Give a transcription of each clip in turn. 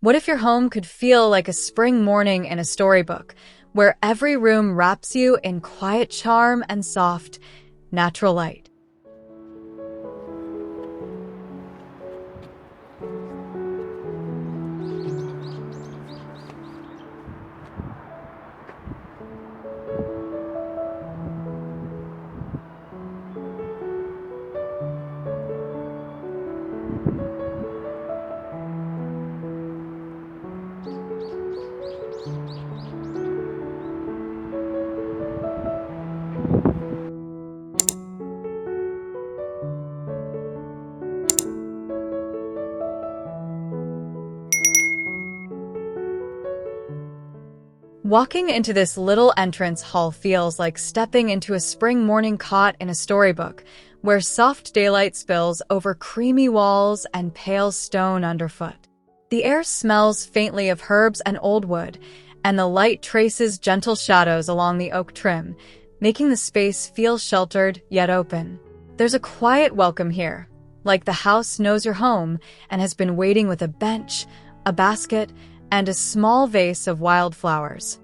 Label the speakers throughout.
Speaker 1: What if your home could feel like a spring morning in a storybook, where every room wraps you in quiet charm and soft, natural light? Walking into this little entrance hall feels like stepping into a spring morning caught in a storybook, where soft daylight spills over creamy walls and pale stone underfoot. The air smells faintly of herbs and old wood, and the light traces gentle shadows along the oak trim, making the space feel sheltered yet open. There's a quiet welcome here, like the house knows you're home and has been waiting with a bench, a basket, and a small vase of wildflowers.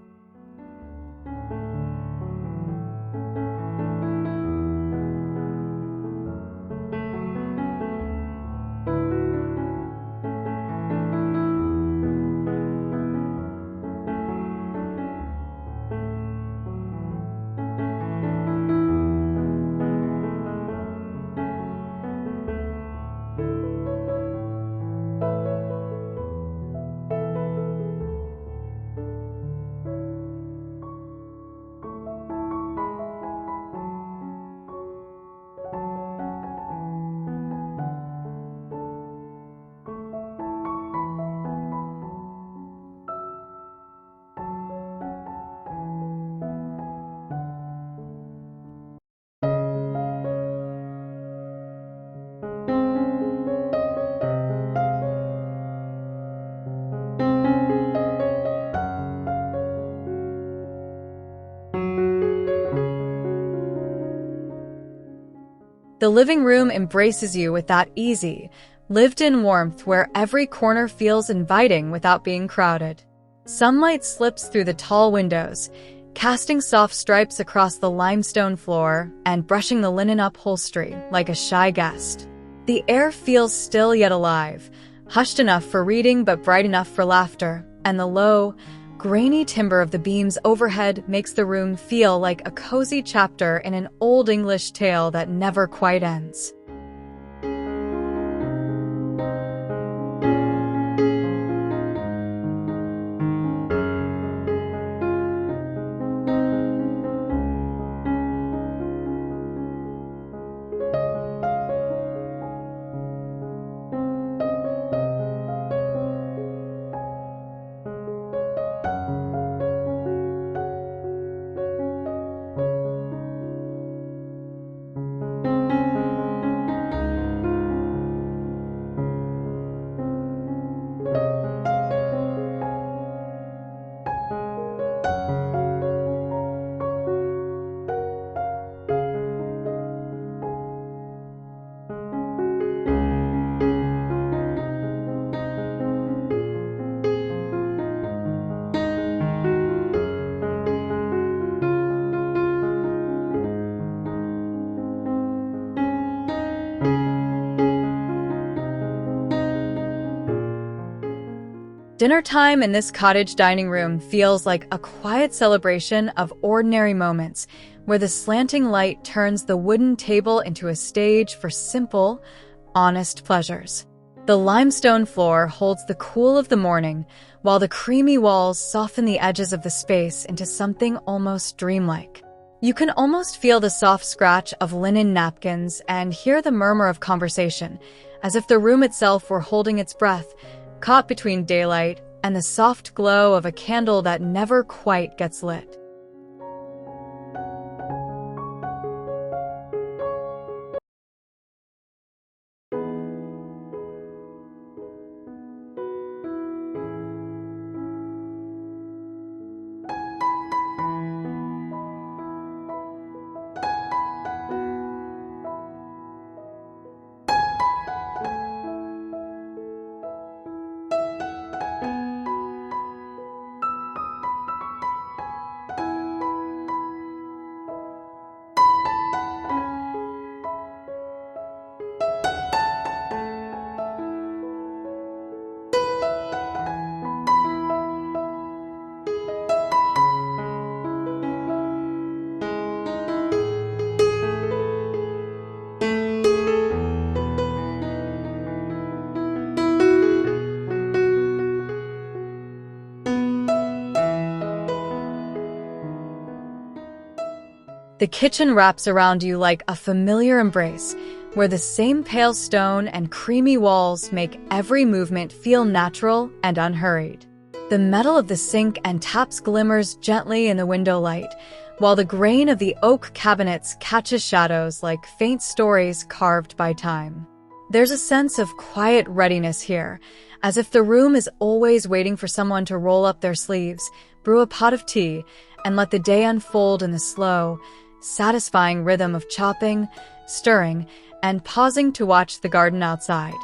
Speaker 1: The living room embraces you with that easy, lived-in warmth where every corner feels inviting without being crowded. Sunlight slips through the tall windows, casting soft stripes across the limestone floor and brushing the linen upholstery like a shy guest. The air feels still yet alive, hushed enough for reading but bright enough for laughter, and the low, grainy timber of the beams overhead makes the room feel like a cozy chapter in an old English tale that never quite ends. Dinner time in this cottage dining room feels like a quiet celebration of ordinary moments, where the slanting light turns the wooden table into a stage for simple, honest pleasures. The limestone floor holds the cool of the morning, while the creamy walls soften the edges of the space into something almost dreamlike. You can almost feel the soft scratch of linen napkins and hear the murmur of conversation, as if the room itself were holding its breath, caught between daylight and the soft glow of a candle that never quite gets lit. The kitchen wraps around you like a familiar embrace, where the same pale stone and creamy walls make every movement feel natural and unhurried. The metal of the sink and taps glimmers gently in the window light, while the grain of the oak cabinets catches shadows like faint stories carved by time. There's a sense of quiet readiness here, as if the room is always waiting for someone to roll up their sleeves, brew a pot of tea, and let the day unfold in the slow, satisfying rhythm of chopping, stirring, and pausing to watch the garden outside.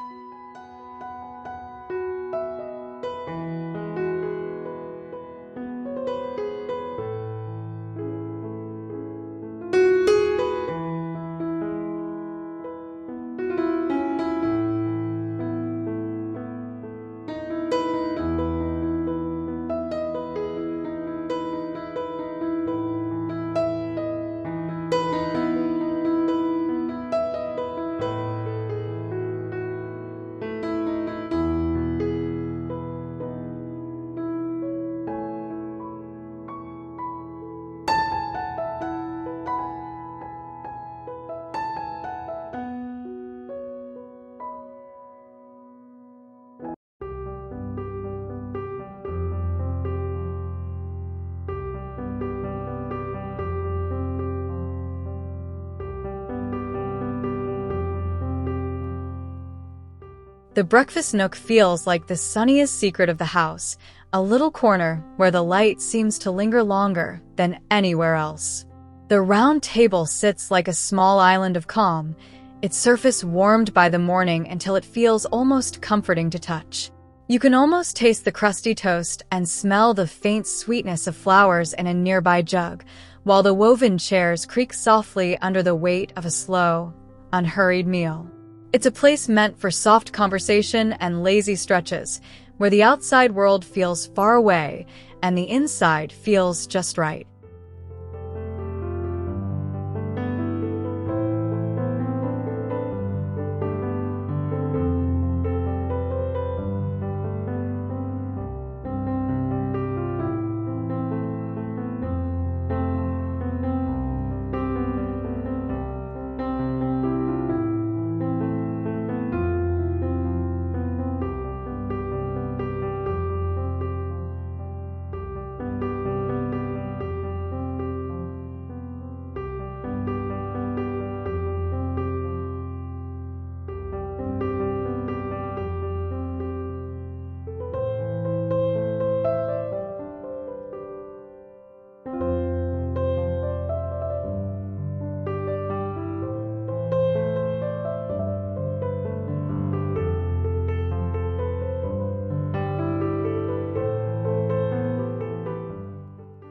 Speaker 1: The breakfast nook feels like the sunniest secret of the house, a little corner where the light seems to linger longer than anywhere else. The round table sits like a small island of calm, its surface warmed by the morning until it feels almost comforting to touch. You can almost taste the crusty toast and smell the faint sweetness of flowers in a nearby jug, while the woven chairs creak softly under the weight of a slow, unhurried meal. It's a place meant for soft conversation and lazy stretches, where the outside world feels far away and the inside feels just right.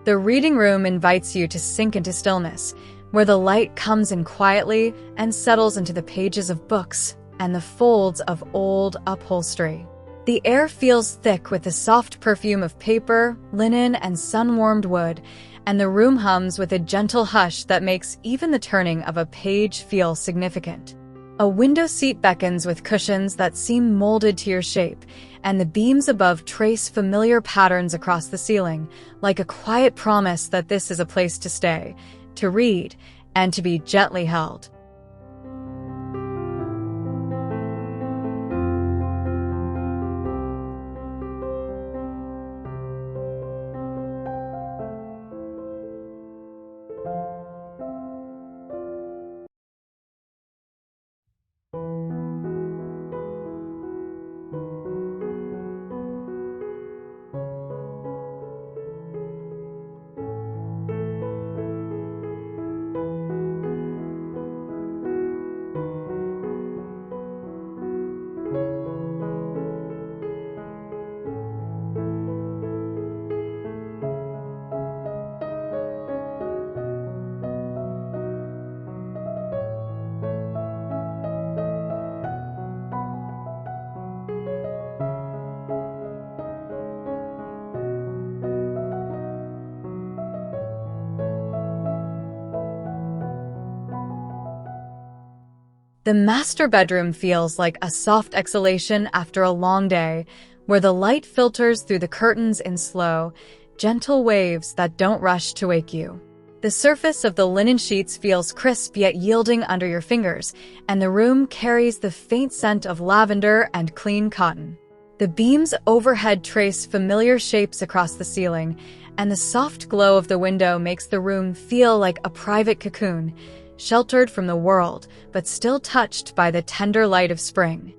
Speaker 1: The reading room invites you to sink into stillness, where the light comes in quietly and settles into the pages of books and the folds of old upholstery. The air feels thick with the soft perfume of paper, linen, and sun-warmed wood, and the room hums with a gentle hush that makes even the turning of a page feel significant. A window seat beckons with cushions that seem molded to your shape, and the beams above trace familiar patterns across the ceiling, like a quiet promise that this is a place to stay, to read, and to be gently held. The master bedroom feels like a soft exhalation after a long day, where the light filters through the curtains in slow, gentle waves that don't rush to wake you. The surface of the linen sheets feels crisp yet yielding under your fingers, and the room carries the faint scent of lavender and clean cotton. The beams overhead trace familiar shapes across the ceiling, and the soft glow of the window makes the room feel like a private cocoon, sheltered from the world, but still touched by the tender light of spring.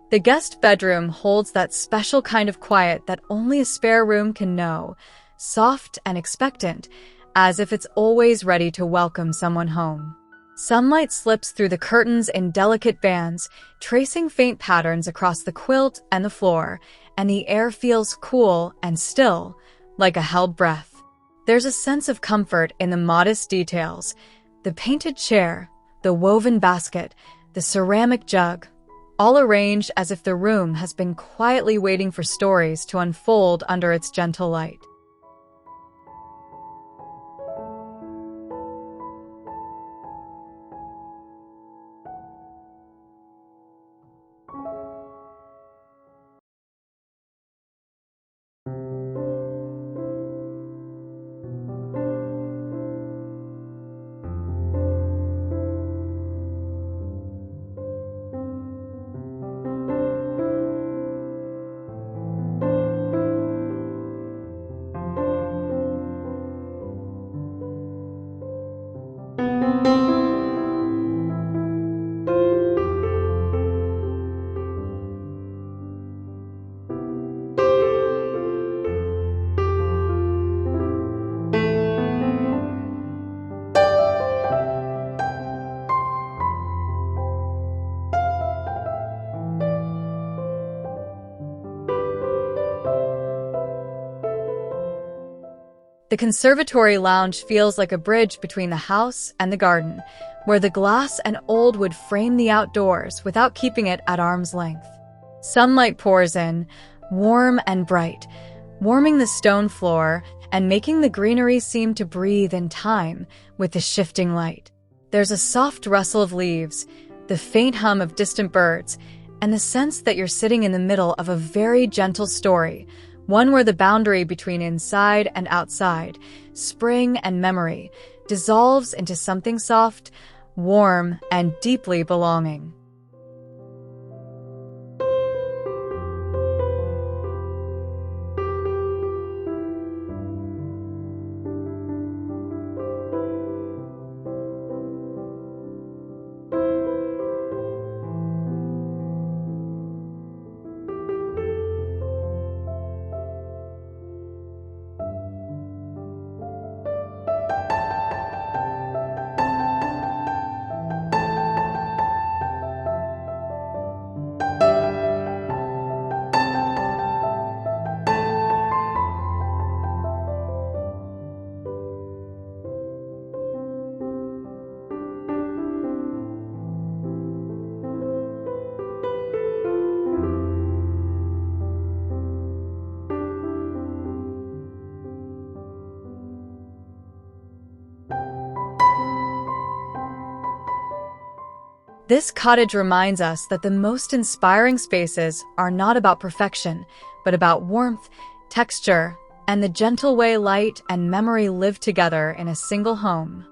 Speaker 1: The guest bedroom holds that special kind of quiet that only a spare room can know, soft and expectant, as if it's always ready to welcome someone home. Sunlight slips through the curtains in delicate bands, tracing faint patterns across the quilt and the floor, and the air feels cool and still, like a held breath. There's a sense of comfort in the modest details: the painted chair, the woven basket, the ceramic jug, all arranged as if the room has been quietly waiting for stories to unfold under its gentle light. The conservatory lounge feels like a bridge between the house and the garden, where the glass and old wood frame the outdoors without keeping it at arm's length. Sunlight pours in, warm and bright, warming the stone floor and making the greenery seem to breathe in time with the shifting light. There's a soft rustle of leaves, the faint hum of distant birds, and the sense that you're sitting in the middle of a very gentle story, one where the boundary between inside and outside, spring and memory, dissolves into something soft, warm, and deeply belonging. This cottage reminds us that the most inspiring spaces are not about perfection, but about warmth, texture, and the gentle way light and memory live together in a single home.